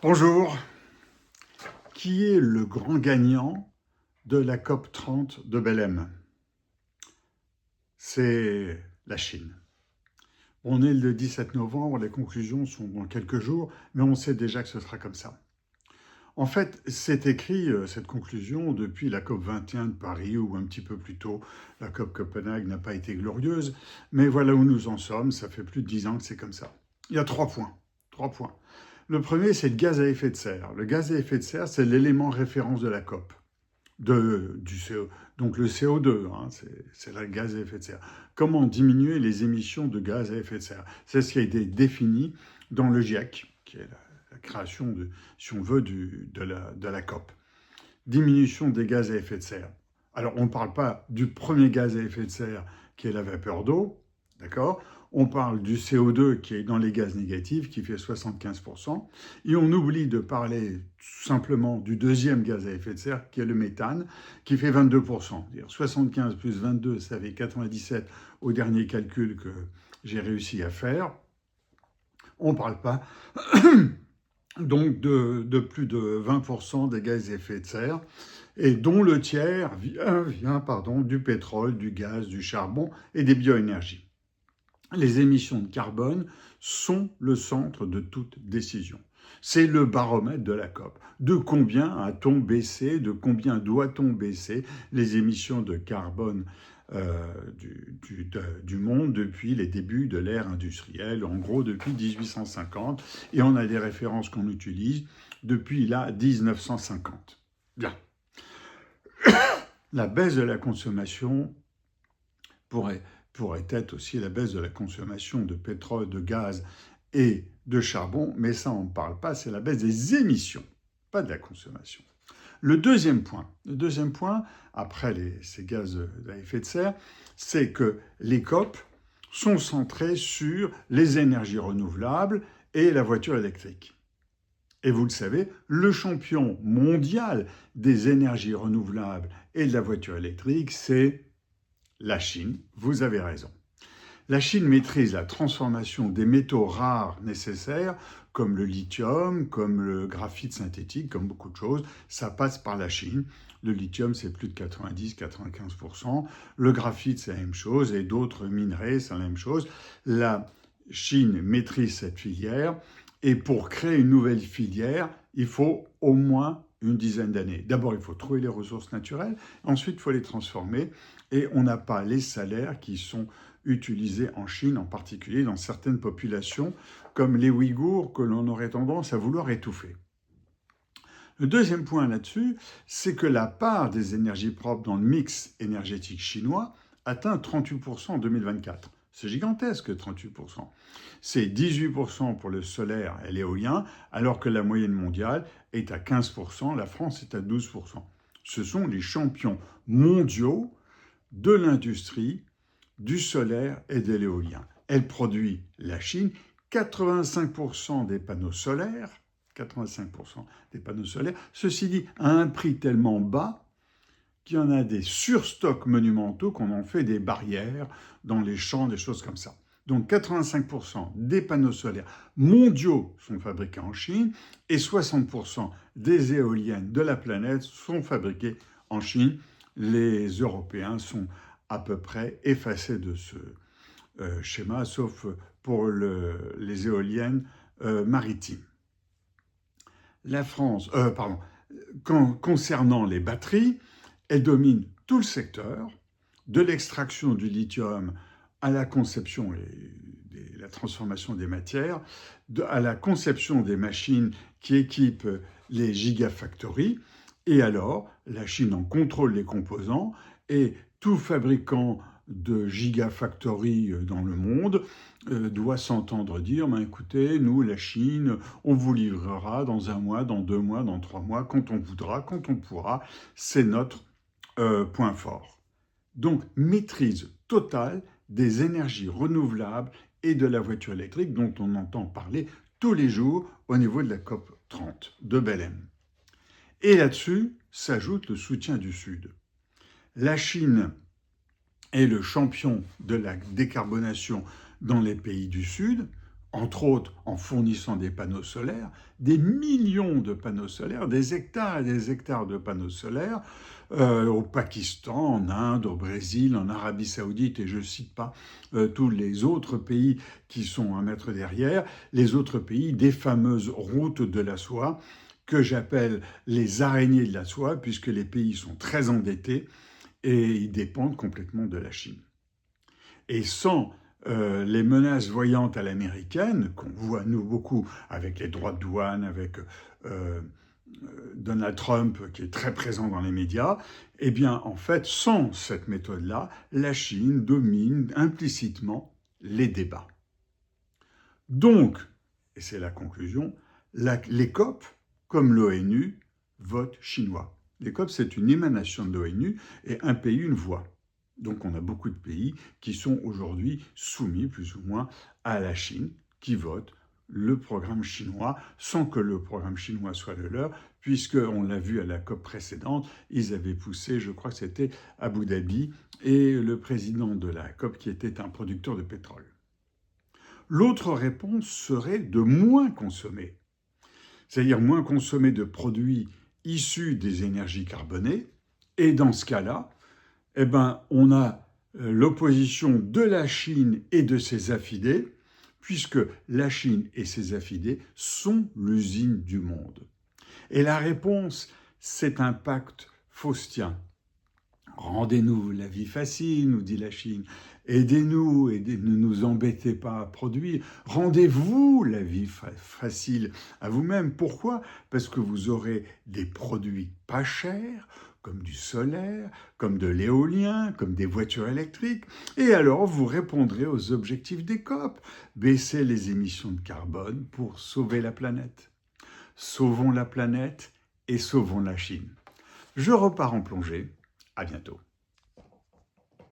Bonjour. Qui est le grand gagnant de la COP 30 de Belém? C'est la Chine. On est le 17 novembre, les conclusions sont dans quelques jours, mais on sait déjà que ce sera comme ça. En fait, c'est écrit, cette conclusion, depuis la COP 21 de Paris, ou un petit peu plus tôt, la COP Copenhague n'a pas été glorieuse, mais voilà où nous en sommes, ça fait plus de 10 ans que c'est comme ça. Il y a 3 points. 3 points. Le premier, c'est le gaz à effet de serre. Le gaz à effet de serre, c'est l'élément référence de la COP, du CO, donc le CO2, hein, c'est le gaz à effet de serre. Comment diminuer les émissions de gaz à effet de serre? C'est ce qui a été défini dans le GIEC, qui est la création, si on veut, de la COP. Diminution des gaz à effet de serre. Alors, on ne parle pas du premier gaz à effet de serre, qui est la vapeur d'eau, d'accord? On parle du CO2 qui est dans les gaz négatifs, qui fait 75%, et on oublie de parler tout simplement du deuxième gaz à effet de serre, qui est le méthane, qui fait 22%. 75 plus 22, ça fait 97 au dernier calcul que j'ai réussi à faire. On ne parle pas donc de plus de 20% des gaz à effet de serre, et dont le tiers vient du pétrole, du gaz, du charbon et des bioénergies. Les émissions de carbone sont le centre de toute décision. C'est le baromètre de la COP. De combien a-t-on baissé, de combien doit-on baisser les émissions de carbone du monde depuis les débuts de l'ère industrielle, en gros depuis 1850, et on a des références qu'on utilise depuis la 1950. Bien. La baisse de la consommation pourrait être aussi la baisse de la consommation de pétrole, de gaz et de charbon, mais ça on ne parle pas, c'est la baisse des émissions, pas de la consommation. Le deuxième point, après ces gaz à effet de serre, c'est que les COP sont centrées sur les énergies renouvelables et la voiture électrique. Et vous le savez, le champion mondial des énergies renouvelables et de la voiture électrique, c'est la Chine. Vous avez raison. La Chine maîtrise la transformation des métaux rares nécessaires, comme le lithium, comme le graphite synthétique, comme beaucoup de choses. Ça passe par la Chine. Le lithium, c'est plus de 90-95%. Le graphite, c'est la même chose. Et d'autres minerais, c'est la même chose. La Chine maîtrise cette filière. Et pour créer une nouvelle filière, il faut au moins une dizaine d'années. D'abord, il faut trouver les ressources naturelles. Ensuite, il faut les transformer. Et on n'a pas les salaires qui sont utilisés en Chine, en particulier dans certaines populations, comme les Ouïghours, que l'on aurait tendance à vouloir étouffer. Le deuxième point là-dessus, c'est que la part des énergies propres dans le mix énergétique chinois atteint 38% en 2024. C'est gigantesque, 38%. C'est 18% pour le solaire et l'éolien, alors que la moyenne mondiale est à 15%, la France est à 12%. Ce sont les champions mondiaux de l'industrie, du solaire et de l'éolien. Elle produit, la Chine, 85% des panneaux solaires, 85% des panneaux solaires, ceci dit, à un prix tellement bas qu'il y en a des surstocks monumentaux qu'on en fait des barrières dans les champs, des choses comme ça. Donc 85% des panneaux solaires mondiaux sont fabriqués en Chine et 60% des éoliennes de la planète sont fabriquées en Chine. Les Européens sont à peu près effacés de ce schéma, sauf pour les éoliennes maritimes. La France, concernant les batteries, elle domine tout le secteur, de l'extraction du lithium à la conception et la transformation des matières, à la conception des machines qui équipent les gigafactories. Et alors, la Chine en contrôle les composants et tout fabricant de gigafactories dans le monde doit s'entendre dire écoutez, nous, la Chine, on vous livrera dans 1 mois, dans 2 mois, dans 3 mois, quand on voudra, quand on pourra. C'est notre point fort. Donc, maîtrise totale des énergies renouvelables et de la voiture électrique dont on entend parler tous les jours au niveau de la COP 30 de Belém. Et là-dessus s'ajoute le soutien du Sud. La Chine est le champion de la décarbonation dans les pays du Sud. entre autres en fournissant des panneaux solaires, des millions de panneaux solaires, des hectares et des hectares de panneaux solaires, au Pakistan, en Inde, au Brésil, en Arabie Saoudite, et je ne cite pas tous les autres pays qui sont à mettre derrière, les autres pays des fameuses routes de la soie, que j'appelle les araignées de la soie, puisque les pays sont très endettés et ils dépendent complètement de la Chine. Et sans les menaces voyantes à l'américaine, qu'on voit nous beaucoup avec les droits de douane, avec Donald Trump qui est très présent dans les médias, eh bien en fait, sans cette méthode-là, la Chine domine implicitement les débats. Donc, et c'est la conclusion, les COP, comme l'ONU, votent chinois. Les COP, c'est une émanation de l'ONU et un pays, une voix. Donc on a beaucoup de pays qui sont aujourd'hui soumis plus ou moins à la Chine, qui votent le programme chinois sans que le programme chinois soit le leur, puisqu'on l'a vu à la COP précédente, ils avaient poussé, je crois que c'était Abu Dhabi, et le président de la COP qui était un producteur de pétrole. L'autre réponse serait de moins consommer, c'est-à-dire moins consommer de produits issus des énergies carbonées, et dans ce cas-là, eh ben, on a l'opposition de la Chine et de ses affidés, puisque la Chine et ses affidés sont l'usine du monde. Et la réponse, c'est un pacte faustien. Rendez-nous la vie facile, nous dit la Chine. Aidez-nous, ne nous embêtez pas à produire. Rendez-vous la vie facile à vous-même. Pourquoi ? Parce que vous aurez des produits pas chers, comme du solaire, comme de l'éolien, comme des voitures électriques. Et alors, vous répondrez aux objectifs des COP. Baisser les émissions de carbone pour sauver la planète. Sauvons la planète et sauvons la Chine. Je repars en plongée. À bientôt.